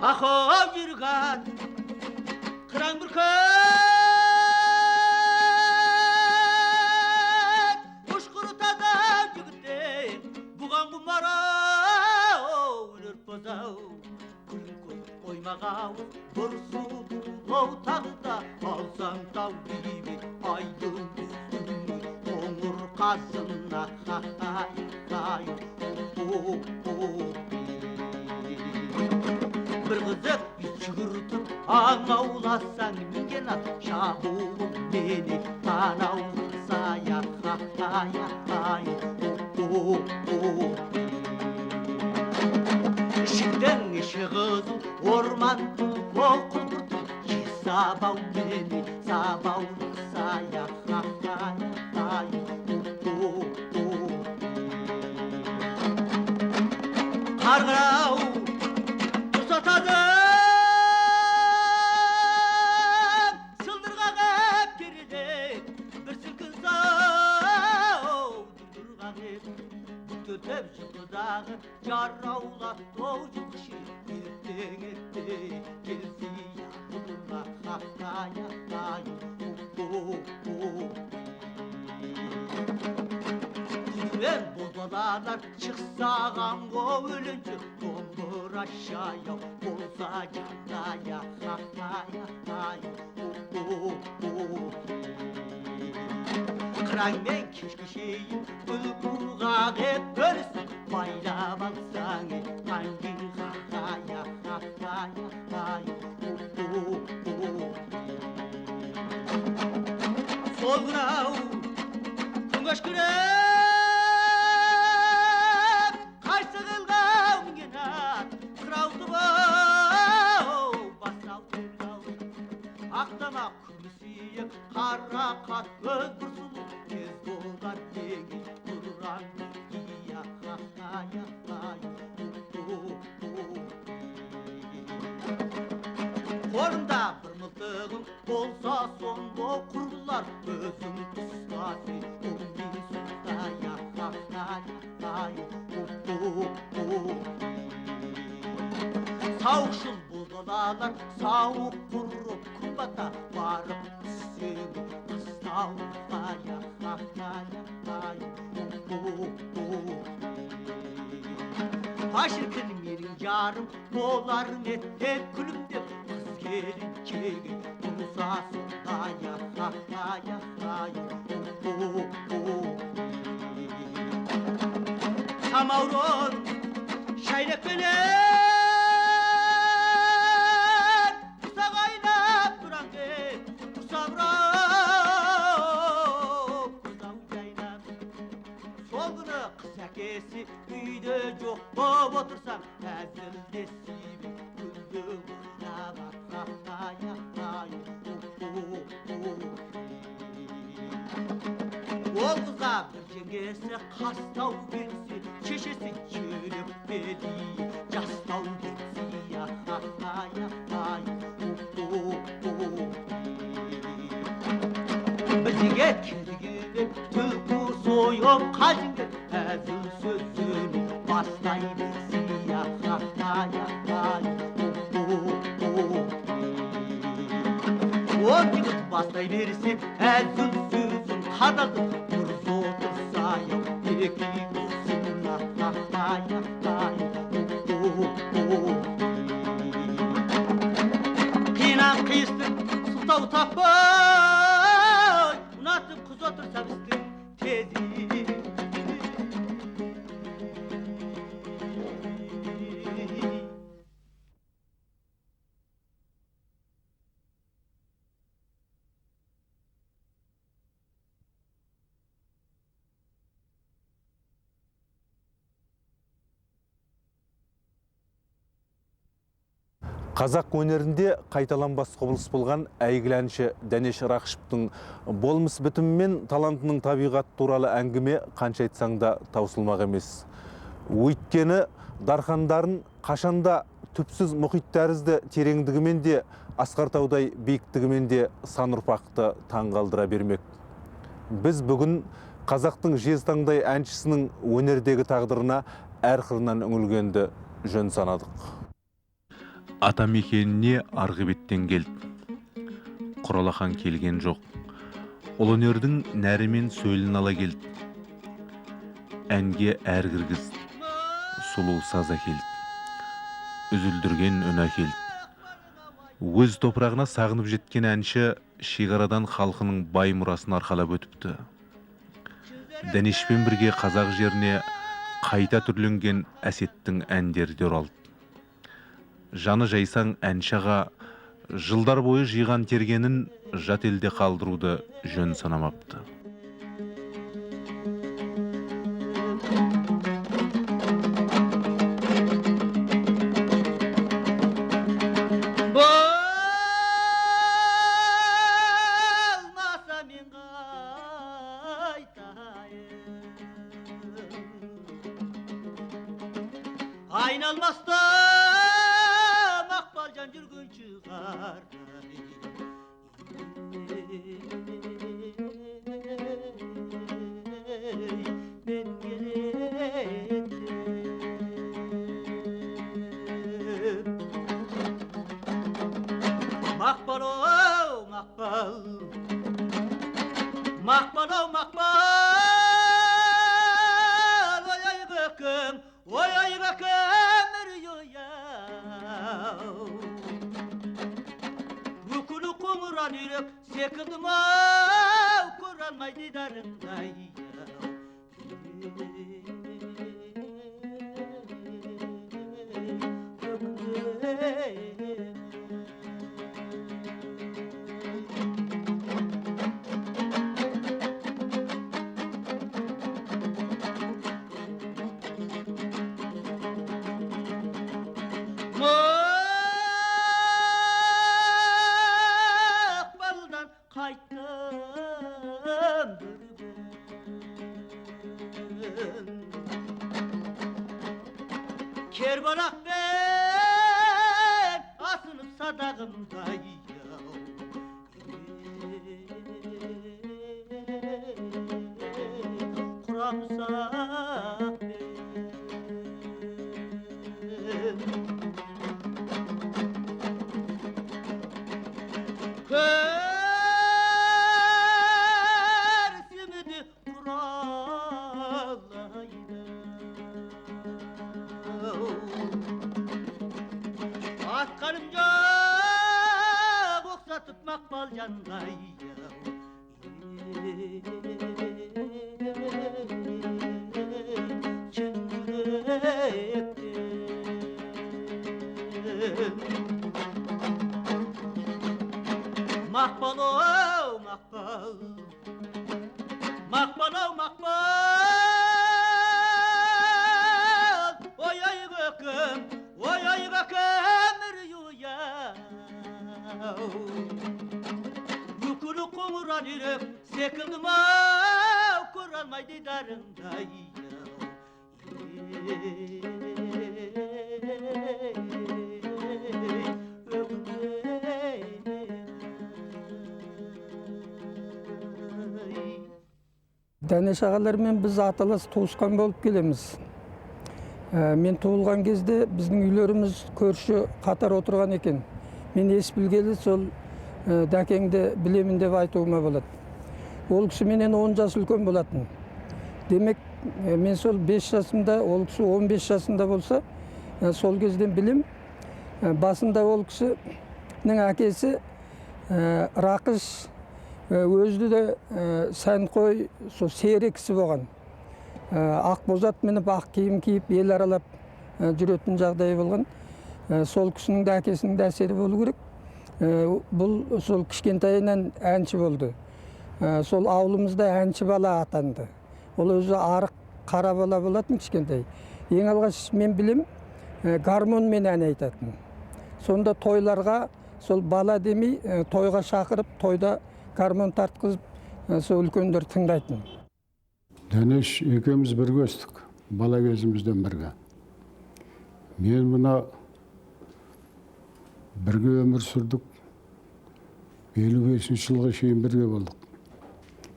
ақау жүрген қыран бүркет ұшқыртады жігіттей бұған құмара өлер бозау күн қоймағау бір сұлу тағда алсаң тау биbe айдың қоңыр қазына бір қызық жүгіртіп аң ауласаң мінген ат шабуыл мені танаулсая ішіктің іші қызыл орманды ол құлпыртып сабау мені сабаулсая қарғырау ұзатады сылдырғаға перелеп бір сілкізау дүрдірғағеп төтеп жылдағы жараула тоу жылқышы ертең келсия құлына күдімен бозбалалар шықсаған қол өлінші домбыра шаяу болса жандая қыраңмен кешке шейін ұйқыға кеп бөлісіп байлап алсаң таңдың сол күнау күн кешкіріп қайсы қылғау мінген ат қырауды басау тұрғау ақтама күмісиіп қара қат өз бір сұлу кез болар теңіз тұрған қолымда бір мылтығым болса соңғы құрылар өзің ұстасы сауықшыл бозбалалар сауық құрып күн бата барып түседі қыстау ашыркін менің жарым болар меттеп күлімдеп қыз келіншегі ұзасын самаурын шайнап келіп ұсақ айнап тұрам деп ұсабырау көзау жайнап сол күні қыз әкесі үйде жоқ боп отырсам әзілдесіп күнде ол қызға бір жеңгесі қастау келсе шешесі жүріп беді жастау кетсе бір жігіт келгенде түлкі сойып қалжыңдап әзіл сөзін бастай берсе ол жігіт бастай берсе әзіл сөзін қадалып дұрыс отырсайым екеуміздің қинан қиыстың сылтау таппай ұнатып қыз отырса біздің тезі Қазақ өнерінде қайталанбас құбылыс болған әйгілі әнші Дәнеш Рақышевтың болмыс бітімі мен талантының табиғат туралы әңгіме қанша айтсаң да таусылмақ емес. Өйткені дархандарын қашанда түпсіз мұхит тәрізді тереңдігімен де, асқар таудай биіктігімен де сан ұрпақты таңғалдыра бермек. Біз бүгін қазақтың жезтаңдай әншісінің өнердегі тағдырына әр қырынан үңілгенді жөн санадық. Атамекеніне арғы беттен келді. Құралахан келген жоқ. Ол өнердің нәрімен сөйлін ала келді. Әнге әр кіргіз сұлу саза келді. Үзілдірген үн әкелді. Өз топырағына сағынып жеткен әнші шекарадан халқының бай мұрасын арқалап өтіпті. Дәнешпен бірге қазақ жеріне қайта түрленген әсеттің әндері де оралды. Жаны жайсаң әншаға жылдар бойы жиған тергенін жат елде қалдыруды жөн санамапты. Айналмаста мақпалжан жүрген шығар. Мен келем. Мақпал-оу, мақпал. Мақпал-оу, мақпал. Ой көкем өр-ой-ау. Бүкілі қоңыран үйрек секілдім ау, көре алмай дидарыңдай. Maqbaldan qaytdım Kerbanak ben asınıp sadağımday Kuramsak Körsimidi kuralaydı Atkarımca oksatıp makbal canday Çın yürekten Maqbal-ow, maqbal. Maqbal-ow, maqbal. Oy ay göküm, oy ay göküm ür-oi-au. Yukulu qo'ng'uron yurib sekildim ov, ko'rolmay didaringday. Дәнеш ағалармен біз аталас туысқан болып келеміз. Мен туылған кезде біздің үйлеріміз көрші қатар отырған екен. Мен ес білгелі сол дәкеңді білемін деп айтуыма болады. Ол кісі менен 10 жас үлкен болатын. Демек, мен сол 5 жасымда, ол кісі 15 жасында болса, сол кезден білем. Басында ол кісінің әкесі Рақыш өзді де Сәнқой серік кісі болған. Ақ бозат мініп, ақ киім киіп, ел аралап жүретін жағдайы болған. Сол кісінің де әкесінің де әсері болу керек. Бұл сол кішкентайынан әнші болды. Сол ауылымызда әнші бала атанды. Ол өзі арық қара бала болатын кішкентай. Ең алғаш мен білем, гармонмен ән айтатын. Сонда тойларға сол бала демей, тойға шақырып, тойда гармон тартқызып, сол үлкендер тыңдайтын. Дәнеш екеуміз бірге өстік, бала кезімізден бірге. Мен мұна бірге өмір сүрдік. 55 жылға шейін бірге болдық.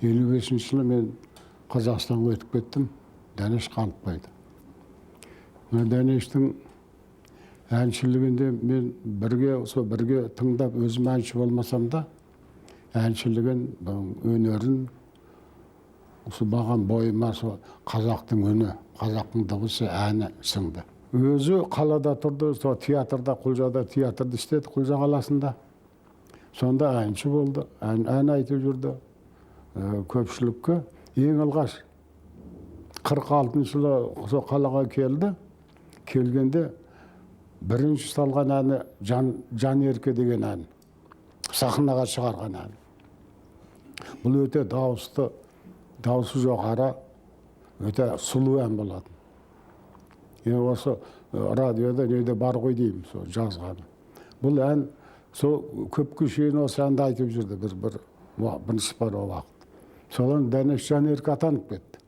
55 жылы мен Қазақстанға өтіп кеттім, Дәнеш қалып қойды. Дәнештің әншілігінде мен бірге тыңдап өзім әнші болмасам да, әншілігін, өнерін, маған бойыма қазақтың үні, қазақтың дыбысы, әні сіңді. Өзі қалада тұрды, театрда, Құлжада театрды істеді, Құлжа қаласында. Сонда әнші болды, ән айтып жүрді. Көпшілікке ең алғаш 46 жылы қалаға келді. Келгенде бірінші салған әні Жан ерке деген ән, сахнаға шығарған ән. Бұл өте дауысы жоғары, өте сұлу ән болады. Осы радиода неде бар ғой деймін, жазғаны. Бұл ән көпке шейін осы әнді айтып жүрді бірінші бар о уақыт. Содан Дәнеш Жан ерке атанып кетті.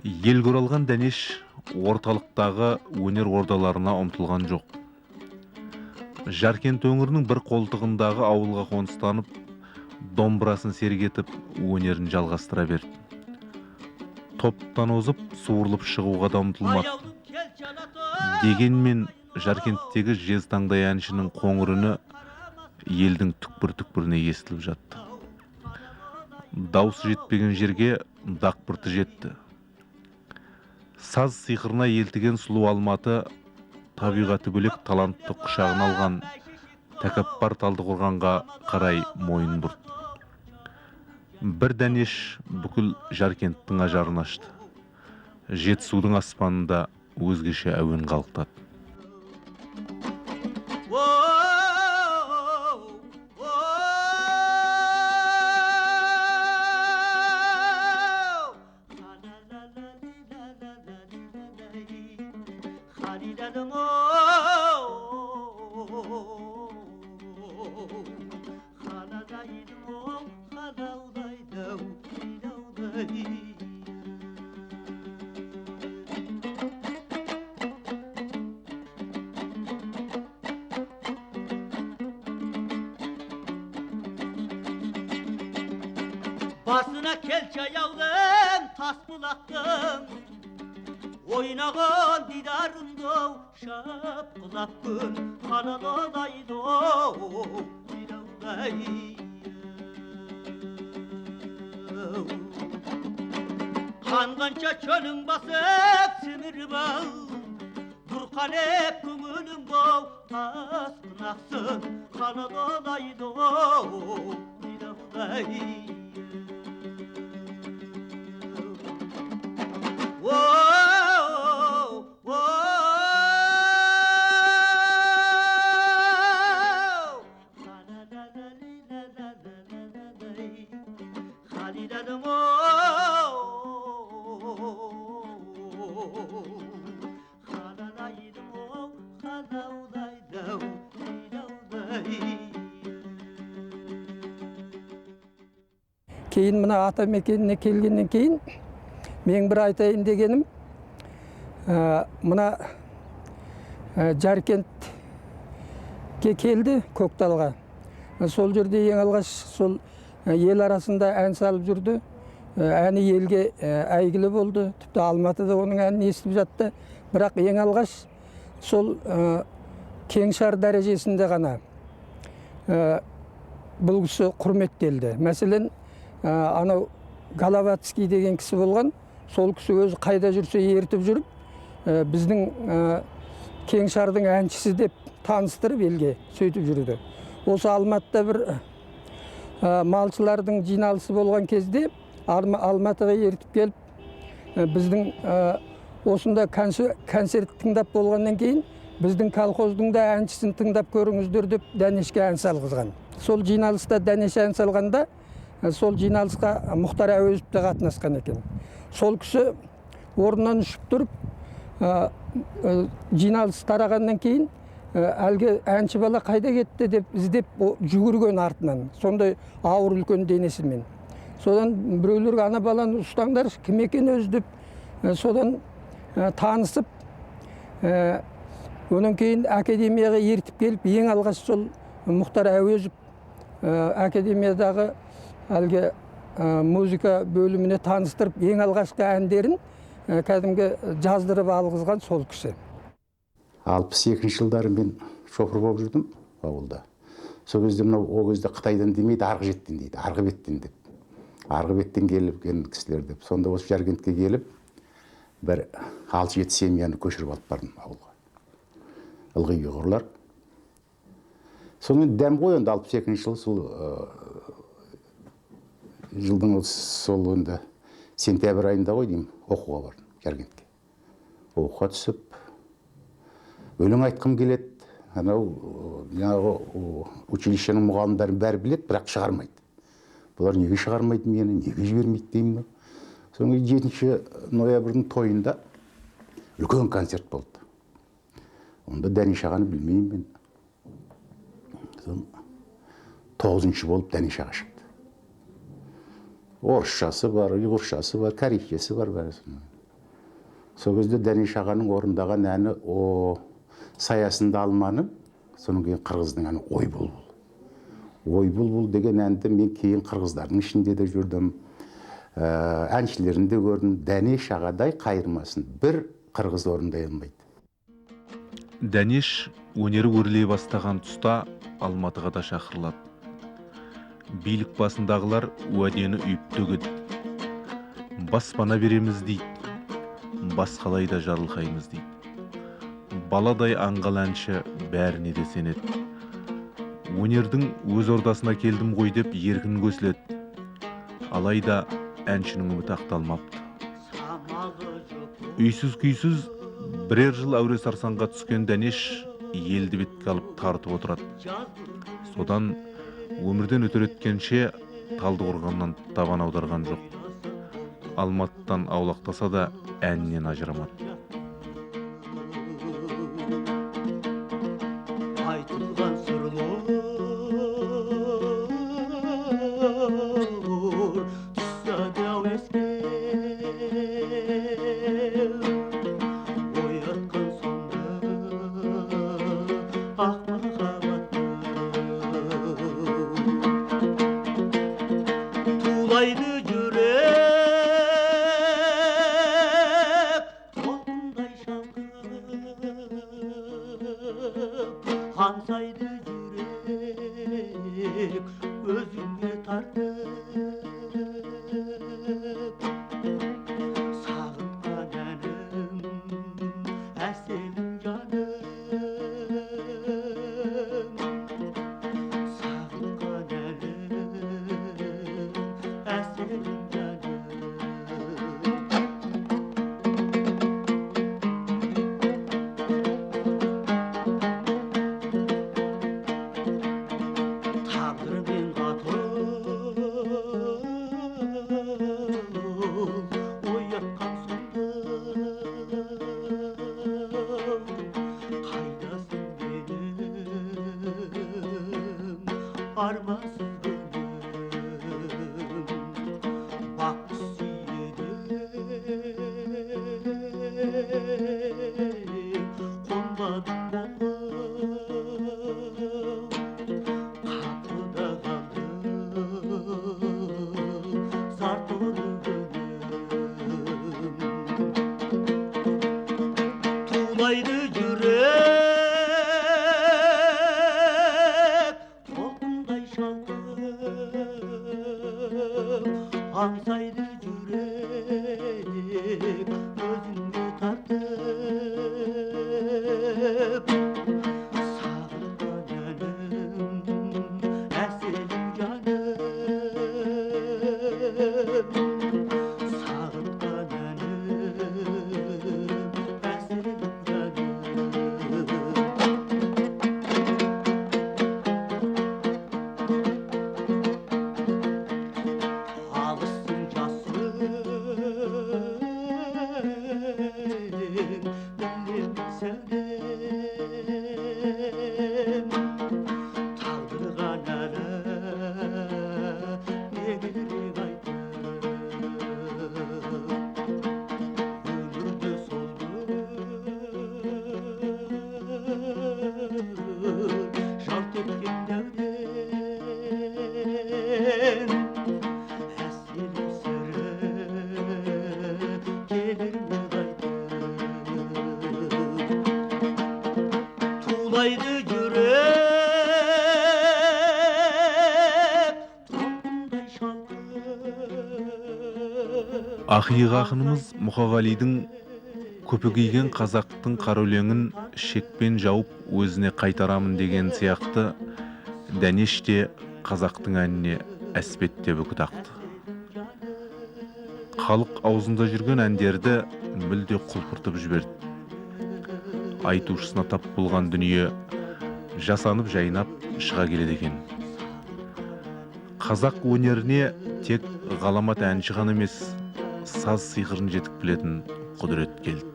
Елге оралған Дәнеш орталықтағы өнер ордаларына ұмтылған жоқ. Жаркент өңірінің бір қолтығындағы ауылға қоныстанып, домбырасын сергетіп, өнерін жалғастыра берді. Топтан озып, суырылып шығуға да ұмтылмады. Дегенмен Жаркенттегі жезтаңдай әншінің қоңыр үні елдің түкпір-түкпіріне естіліп жатты. Даусы жетпеген жерге дақпырты жетті. Саз сиқырына елтіген сұлу Алматы табиғаты бөлек талантты құшағын алған тәкаппар Талдықорғанға қарай мойын бұрды. Бір Дәнеш бүкіл Жаркенттің ажарын ашты. Жетісудың аспанында өзгеше әуен қалықтады. Basına kelçe yağdım, tas bulaktım. Oynağın didarında şapkılattın. Kanadadaydı didaday. Kangança çölün basıp simir bağ. Durkan hep kömülün bağ. Taskın aksın, Kanadadaydı didaday. Кейін мына ата мекеніне келгеннен кейін мен бір айтайын дегенім, мына Жаркентке келді, Көкталға. Сол жерде ең алғаш сол ел арасында ән салып жүрді. Әні елге әйгілі болды. Тіпті Алматыда оның әнін естіп жатты. Бірақ ең алғаш сол кеңшар дәрежесінде ғана бұл кісі құрметтелді. Мәселен, анау Головацкий деген кісі болған, сол кісі өзі қайда жүрсе ертіп жүріп, біздің кеңшардың әншісі деп таныстырып елге сөйтіп жүрді. Осы Алматыда бір малшылардың жиналысы болған кезде Алматыға ертіп келіп, біздің осында концерт тыңдап болғаннан кейін, біздің колхоздың да әншісін тыңдап көріңіздер деп Дәнешке ән салғызған. Сол жиналыста Дәнеш ән салғанда, сол жиналысқа Мұхтар Әуезов те қатынасқан екен. Сол кісі орнынан ұшып тұрып, жиналыс тарағаннан кейін, әлгі әнші бала қайда кетті деп іздеп жүгірген артынан, сондай ауыр үлкен денесімен. Содан біреулер ана баланы ұстаңдар, кім екен өзі деп, содан танысып, онан кейін академияға ертіп келіп, ең алғаш сол Мұхтар Әуезов академиядағы әлгі музыка бөліміне таныстырып, ең алғашқы әндерін кәдімгі жаздырып алғызған сол кісі. 62 жылдары мен шофер болып жүрдім ауылда. Сол кезде мынау о кезде Қытайдан демейді, арғы жеттен дейді, арғы беттен деп. Арғы беттен келген кісілер деп. Сонда осы Жаркентке келіп, бір 6-7 семьяны көшіріп алып бардым ауылға. Ылғи ұйғырлар. Сонымен дәм ғой енді 62 жыл сол жылдың сол енді сентябрь айында ғой деймін, оқуға бардым Жаркентке. Оқуға түсіп, өлең айтқым келеді. Анау училищенің мұғалімдерін бәрі біледі, бірақ шығармайды. Бұлар неге шығармайды мені, неге жібермейді деймін. Соң 7 ноябрьдің тойында үлкен концерт болды. Онда Дәнеш ағаны білмеймін мен. 9-шы болып Дәнеш аға шықты. Орысшасы бар, ұйғыршасы бар, корейшесі бар бәрі. Сол кезде Дәнеш ағаның орындаған әні саясында алманым, соның кейін қырғыздың әні ой бұлбұл. Ой бұлбұл деген әнді мен кейін қырғыздардың ішінде де жүрдім, әншілерінде көрдім. Дәнеш ағадай қайырмасын бір қырғыз орындай алмайды. Дәнеш өнері өрлей бастаған тұста Алматыға да шақырылады. Билік басындағылар уәдені үйіп төгеді. Баспана береміз дейді, басқалай да жарылқаймыз дейді. Баладай аңғал әнші бәріне де сенеді. Өнердің өз ордасына келдім ғой деп еркін көсіледі. Алайда әншінің үміті ақталмапты. Үйсіз-күйсіз бірер жыл әуре сарсаңға түскен Дәнеш елді бетке алып тартып отырады. Содан өмірден өтер еткенше Талдықорғаннан табан аударған жоқ. Алматыдан аулақтаса да әнінен ажырамады. Айтылған сырлар түсті әуеске оятқан сонда ақ махаббатты тулайды жүрек толқындай шалқып аңсайды жүрек өзіңе тартып сағынған әнім әселім жаным сағынған әнім әселім жаным тағдырмен қатып оятқан сонда қайдасың менің армансыз күнім бақ сүйеді қонбадым қапыда қалды зар толы күнім тулайды жүрек толқындай шалқып аңсайды жүрек өзіңе тартып сағынған әнім әселім жаным сағынған әнім әселім жаным алыстың жасы Ақиық ақынымыз Мұқағалидың көпігейген қазақтың қара өлеңін шекпен жауып өзіне қайтарамын деген сияқты Дәнеш те қазақтың әніне әспеттеп үкі тақты. Халық аузында жүрген әндерді мүлде құлпыртып жіберді. Айтушысына тап болған дүние жасанып жайнап шыға келеді екен. Қазақ өнеріне тек ғаламат әнші ғана емес, саз сиқырын жетік білетін құдірет келді.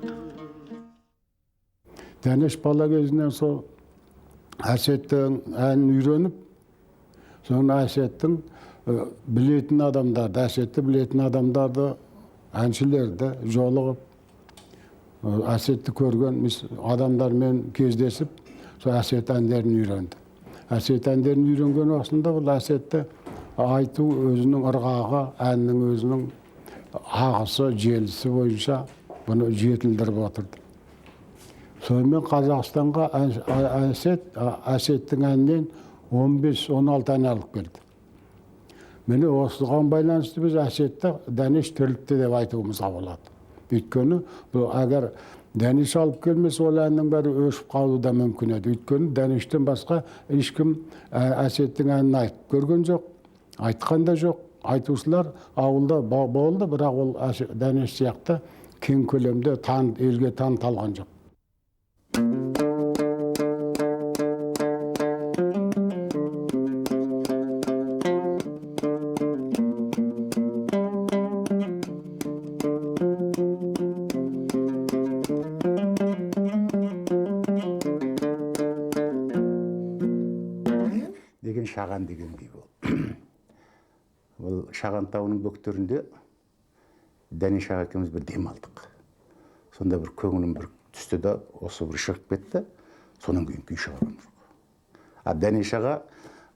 Дәнеш бала кезінен сол әсеттің әнін үйреніп, соны әсеттің білетін адамдарды, әсетті білетін адамдарды, әншілерді жолығып, әсетті көрген адамдармен кездесіп, сол әсет әндерін үйренді. Әсет әндерін үйренген уақытында бұл әсетті айту өзінің ырғағы, әннің өзінің ағысы, желісі бойынша бұны жетілдіріп отырды. Сонымен Қазақстанға әсеттің әнінен 15-16 ән алып келді. Міне осыған байланысты біз әсетті Дәнеш тірлікті деп айтуымызға болады. Өйткені бұл әгер Дәнеш алып келмес, ол әннің бәрі өшіп қалуы да мүмкін еді. Өйткені Дәнештен басқа ешкім әсеттің әнін айтып көрген жоқ, айтқан да жоқ. Айтушылар ауылда болды, бірақ ол Дәнеш сияқты кең көлемде елге танытылған жоқ. Деген Шаған деген би бол. Ол Шаған тауының бөктерінде Дәнеш аға екеуміз бір дем алдық. Сонда бір көңілім бір түсті да, осы бір шығып кетті. Сонан кейін күй шығарам жоқ. А Дәнеш аға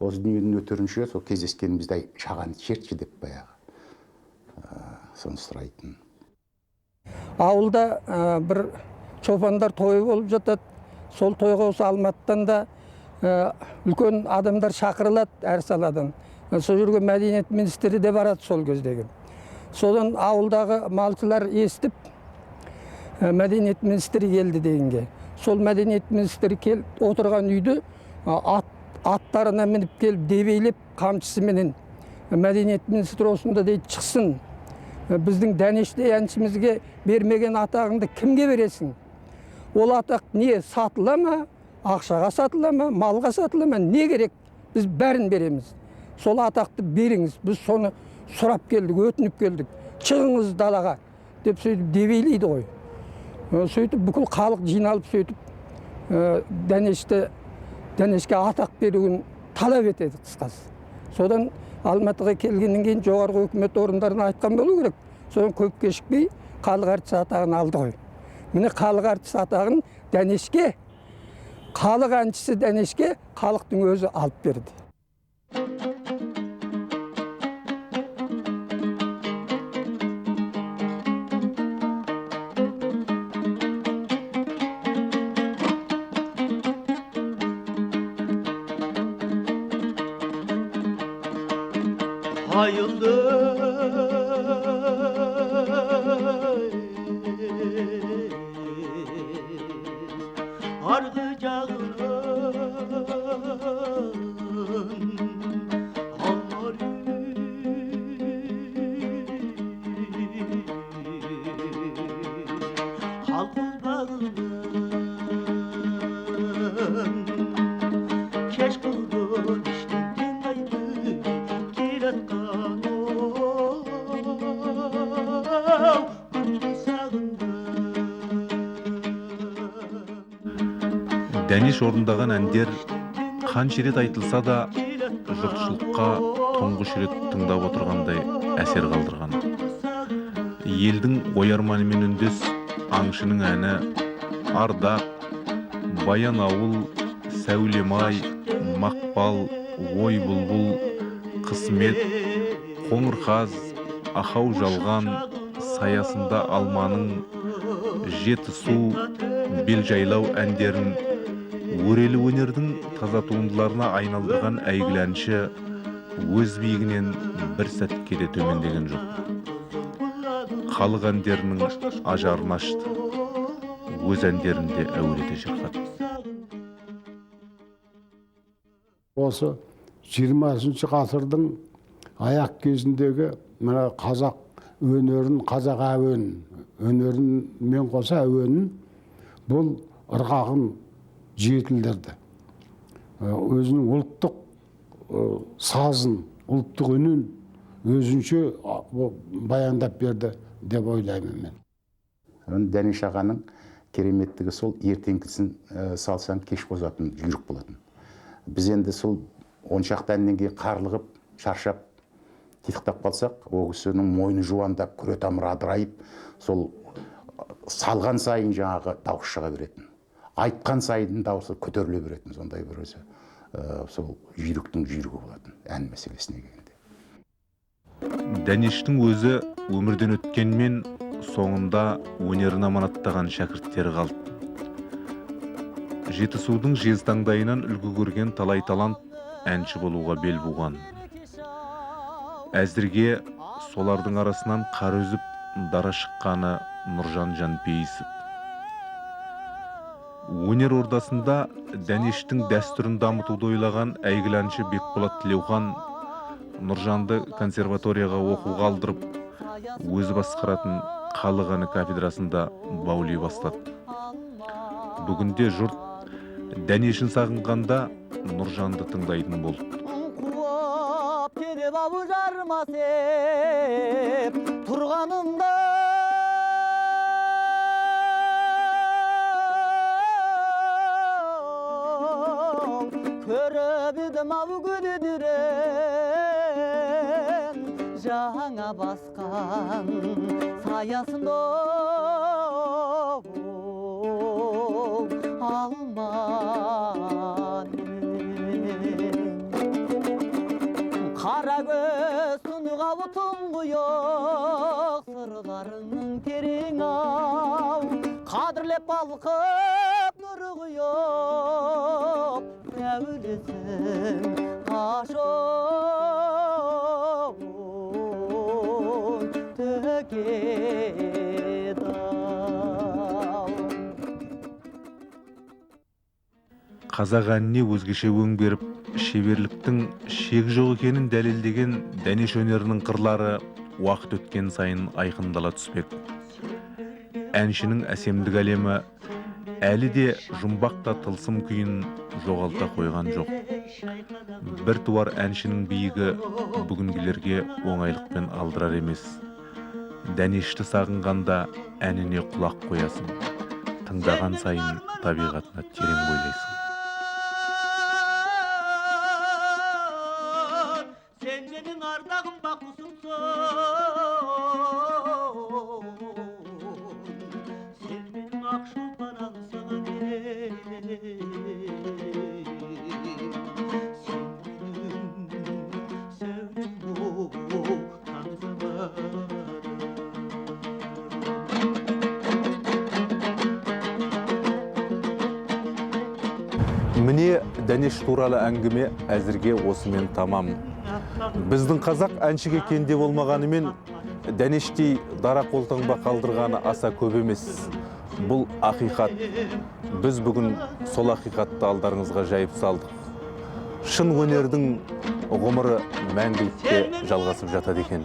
осы дүниенің өтерінше сол кездескенімізде Шағанды шертші деп баяғы. Соны сұрайтын. Ауылда бір чопандар тойы болып жатады. Сол тойға осы Алматыдан да үлкен адамдар шақырылады әр саладан. Сол жерге мәдениет министрі де барады сол кездегі. Содан ауылдағы малшылар естіп, мәдениет министрі келді дегенге. Сол мәдениет министрі келіп отырған үйді аттарына мініп келіп дебейлеп қамшысыменен мәдениет министрі осында дейді шықсын. Біздің Дәнеште әншімізге бермеген атағыңды кімге бересің? Ол атақ не, сатыла ма, ақшаға сатыла ма, малға сатыла ма, не керек? Біз бәрін береміз. Сол атақты беріңіз. Біз соны сұрап келдік, өтініп келдік. Шығыңыз далаға деп сөйтіп дебейлейді ғой. Сөйтіп бүкіл халық жиналып сөйтіп Дәнешке атақ беруін талап етеді қысқасы. Содан Алматыға келгеннен кейін жоғарғы өкімет орындарына айтқан болу керек. Содан көп кешікпей халық әртісі атағын алды ғой. Міне халық әртісі атағын Дәнешке, халық әншісі Дәнешке халықтың өзі алып берді. Ayıldı ardıcağın alları halkın bağının keş kıldın işte dinaydı kiratkan Дәнеш орындаған әндер қанша рет айтылса да жұртшылыққа тұңғыш рет тыңдап отырғандай әсер қалдырған. Елдің ой-арманымен үндес аңшының әні Ардақ, Баянауыл, Сәулемай, Мақпал, Ой бұлбұл, Қысмет, Қоңырқаз, Ахау жалған, Саясында алманың, Жеті су, Белжайлау әндерін өрелі өнердің таза туындыларына айналдырған әйгілі әнші өз биігінен бір сәтке де төмендеген жоқ. халық әндерінің ажарын ашты, өз әндерінде әуелете шырқады. Осы 20 ғасырдың аяқ кезіндегі мына қазақ өнерін, қазақ өнерімен қоса әуенін бұл ырғағын жетілдірді. Өзінің ұлттық сазын, ұлттық үнін өзінше баяндап берді деп ойлаймын мен. Дәнеш ағаның кереметтігі сол ертеңгісін салсаң кеш қозатын жүйрік болатын. Біз енді сол 10 шақты әннен кейін қарлығып, шаршап, титықтап қалсақ, ол кісінің мойны жуандап, күре тамыры адырайып, сол салған сайын жаңағы дауыс шыға беретін. Айтқан сайын дауысы көтеріле беретін, сондай бір өзі сол жүйріктің жүйрігі болатын ән мәселесіне келгенде. Дәнештің өзі өмірден өткенмен соңында өнерін аманаттаған шәкірттері қалды. Жетісудың жез таңдайынан үлгі көрген талай талант әнші болуға бел буған. Әзірге солардың арасынан қар үзіп дара шыққаны Нұржан Жанпейісов. Өнер ордасында Дәнештің дәстүрін дамытуды ойлаған әйгілі әнші Бекболат Тілеухан Нұржанды консерваторияға оқуға алдырып, өзі басқаратын халық әні кафедрасында баулай бастады. Бүгінде жұрт Дәнешін сағынғанда Нұржанды тыңдайтын болды. Тұрғанымда көріп едім ау көдедірен жаңа басқан саясында алман қара көз тұнға тұңғиық сырларының терең ау қадірлеп балқып нұры құйып сәулесін қашып төгеді ау. Қазақ әніне өзгеше өң беріп, шеберліктің шегі жоқ екенін дәлелдеген Дәнеш өнерінің қырлары уақыт өткен сайын айқындала түспек. Әншінің әсемдік әлемі әлі де жұмбақта тылсым күйін жоғалта қойған жоқ. Бір туар әншінің биігі бүгінгілерге оңайлықпен алдырар емес. Дәнешті сағынғанда әніне құлақ қоясың. Тыңдаған сайын табиғатына терең бойлайсың. Сен менің ардағым бақұсымсың, сен менің ақшолпан аңсығым, сен менің сәулем боп таңсығым. Міне Дәнеш туралы әңгіме әзірге осымен тамам. Біздің қазақ әншіге кенде болмағанымен, Дәнештей дара қолтаңба қалдырғаны аса көп емес. Бұл ақиқат. Біз бүгін сол ақиқатты алдарыңызға жайып салдық. Шын өнердің ғұмыры мәңгілікке жалғасып жатады екен.